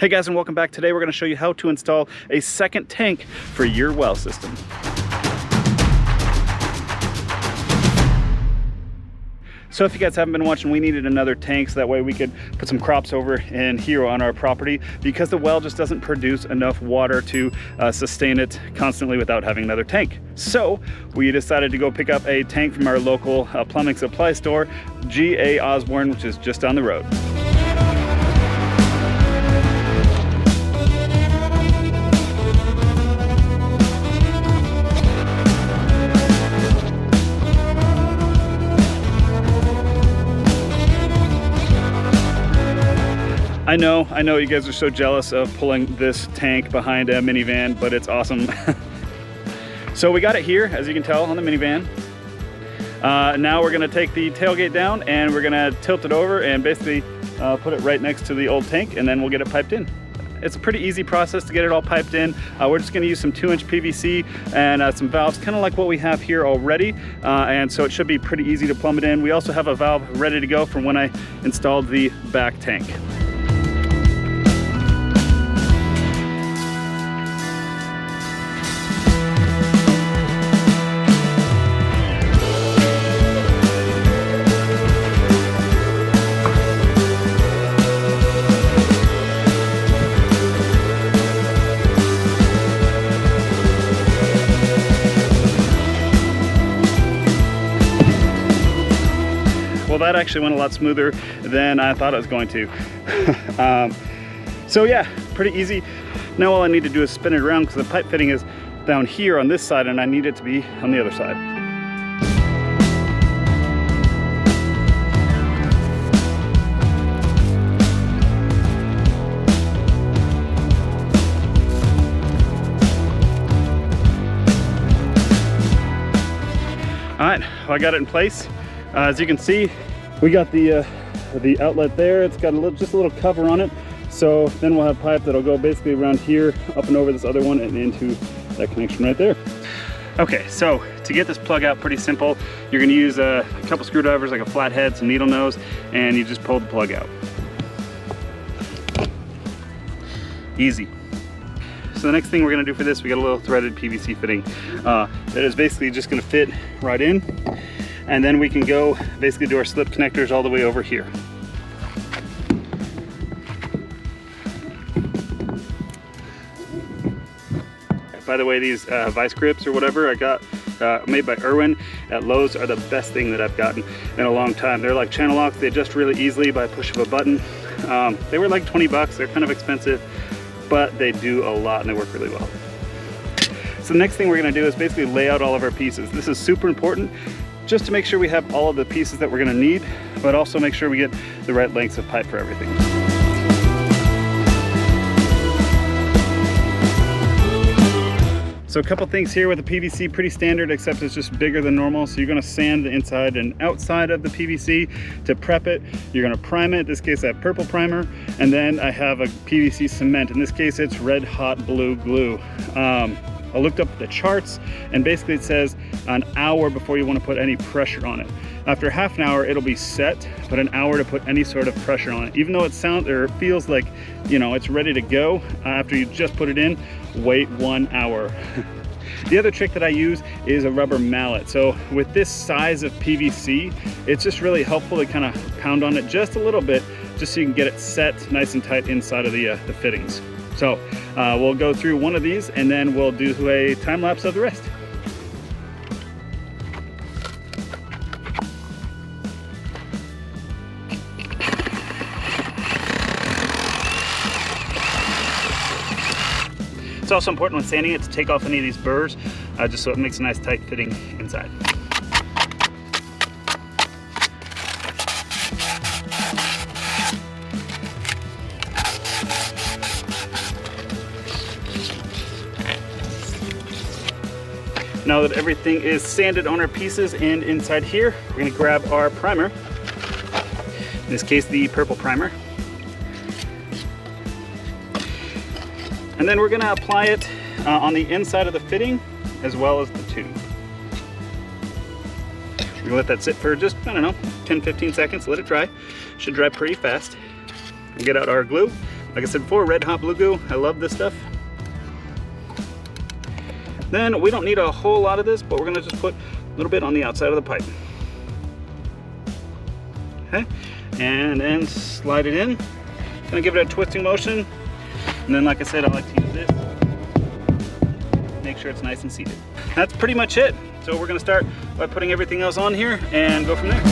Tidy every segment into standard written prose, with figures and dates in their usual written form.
Hey guys, and welcome back. Today we're going to show you how to install a second tank for your well system. So if you guys haven't been watching, we needed another tank so that way we could put some crops over in here on our property, because the well just doesn't produce enough water to sustain it constantly without having another tank. So we decided to go pick up a tank from our local plumbing supply store, G.A. Osborne, which is just down the road. I know you guys are so jealous of pulling this tank behind a minivan, but it's awesome. So we got it here, as you can tell, on the minivan. Now we're gonna take the tailgate down and we're gonna tilt it over and basically put it right next to the old tank, and then we'll get it piped in. It's a pretty easy process to get it all piped in. We're just gonna use some 2-inch PVC and some valves, kind of like what we have here already. And so it should be pretty easy to plumb it in. We also have a valve ready to go from when I installed the back tank. Well, that actually went a lot smoother than I thought it was going to. So yeah, pretty easy. Now all I need to do is spin it around, because the pipe fitting is down here on this side and I need it to be on the other side. All right, well, I got it in place. As you can see, we got the outlet there. It's got just a little cover on it. So then we'll have pipe that'll go basically around here, up and over this other one, and into that connection right there. Okay, so to get this plug out, pretty simple. You're gonna use a couple screwdrivers, like a flathead, some needle nose, and you just pull the plug out. Easy. So the next thing we're gonna do for this, we got a little threaded PVC fitting that is basically just gonna fit right in. And then we can go basically do our slip connectors all the way over here. By the way, these vice grips or whatever I got made by Irwin at Lowe's are the best thing that I've gotten in a long time. They're like channel locks. They adjust really easily by a push of a button. They were like 20 bucks. They're kind of expensive, but they do a lot and they work really well. So the next thing we're gonna do is basically lay out all of our pieces. This is super important, just to make sure we have all of the pieces that we're gonna need, but also make sure we get the right lengths of pipe for everything. So a couple things here with the PVC, pretty standard, except it's just bigger than normal. So you're gonna sand the inside and outside of the PVC to prep it. You're gonna prime it. In this case, I have purple primer, and then I have a PVC cement. In this case, it's red hot blue glue. I looked up the charts, and basically it says an hour before you want to put any pressure on it. After half an hour, it'll be set, but an hour to put any sort of pressure on it. Even though it sounds or feels like, you know, it's ready to go, after you just put it in, wait 1 hour. The other trick that I use is a rubber mallet. So with this size of PVC, it's just really helpful to kind of pound on it just a little bit, just so you can get it set nice and tight inside of the fittings. So we'll go through one of these and then we'll do a time lapse of the rest. It's also important when sanding it to take off any of these burrs, just so it makes a nice tight fitting inside. Now that everything is sanded on our pieces and inside here, we're gonna grab our primer. In this case, the purple primer. And then we're gonna apply it on the inside of the fitting as well as the tube. We're gonna let that sit for just, I don't know, 10-15 seconds, let it dry. Should dry pretty fast. We'll get out our glue, Like I said before, red hot blue goo. I love this stuff. Then we don't need a whole lot of this, but we're gonna just put a little bit on the outside of the pipe. Okay, and then slide it in. Gonna give it a twisting motion. And then, like I said, I like to use this. Make sure it's nice and seated. That's pretty much it. So we're gonna start by putting everything else on here and go from there.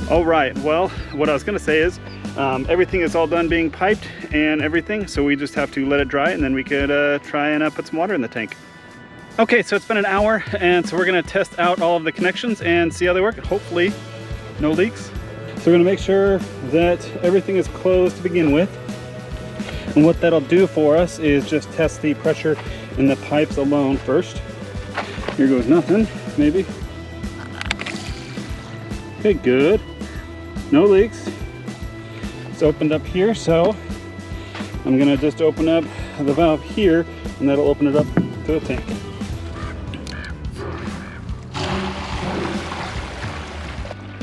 All right, well, what I was gonna say is everything is all done being piped and everything, so we just have to let it dry and then we could try and put some water in the tank. Okay, so it's been an hour, and so we're gonna test out all of the connections and see how they work. Hopefully, no leaks. So we're gonna make sure that everything is closed to begin with. And what that'll do for us is just test the pressure in the pipes alone first. Here goes nothing, maybe. Okay, good. No leaks. It's opened up here, so I'm gonna just open up the valve here, and that'll open it up to the tank.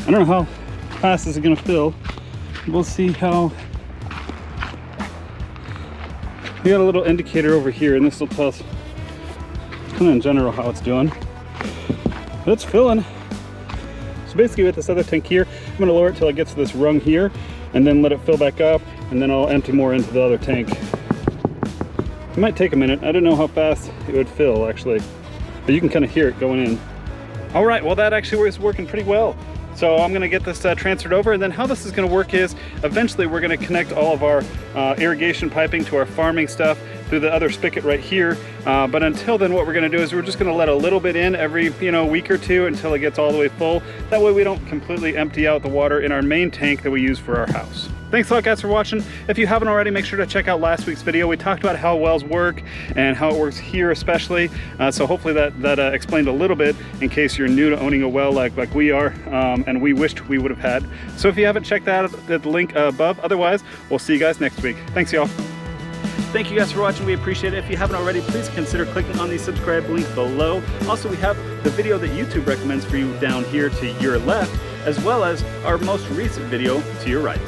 I don't know how fast this is gonna fill. We'll see how. We got a little indicator over here, and this will tell us kind of in general how it's doing. But it's filling. So basically with this other tank here, I'm gonna lower it till it gets to this rung here and then let it fill back up, and then I'll empty more into the other tank. It might take a minute. I don't know how fast it would fill actually, but you can kind of hear it going in. All right, well that actually was working pretty well. So I'm gonna get this transferred over, and then how this is gonna work is eventually we're gonna connect all of our irrigation piping to our farming stuff through the other spigot right here. But until then, what we're gonna do is we're just gonna let a little bit in every week or two until it gets all the way full. That way we don't completely empty out the water in our main tank that we use for our house. Thanks a lot guys for watching. If you haven't already, make sure to check out last week's video. We talked about how wells work and how it works here especially. So hopefully that explained a little bit in case you're new to owning a well like we are, and we wished we would have had. So if you haven't checked that out, the link above. Otherwise, we'll see you guys next week. Thanks y'all. Thank you guys for watching. We appreciate it. If you haven't already, please consider clicking on the subscribe link below. Also, we have the video that YouTube recommends for you down here to your left, as well as our most recent video to your right.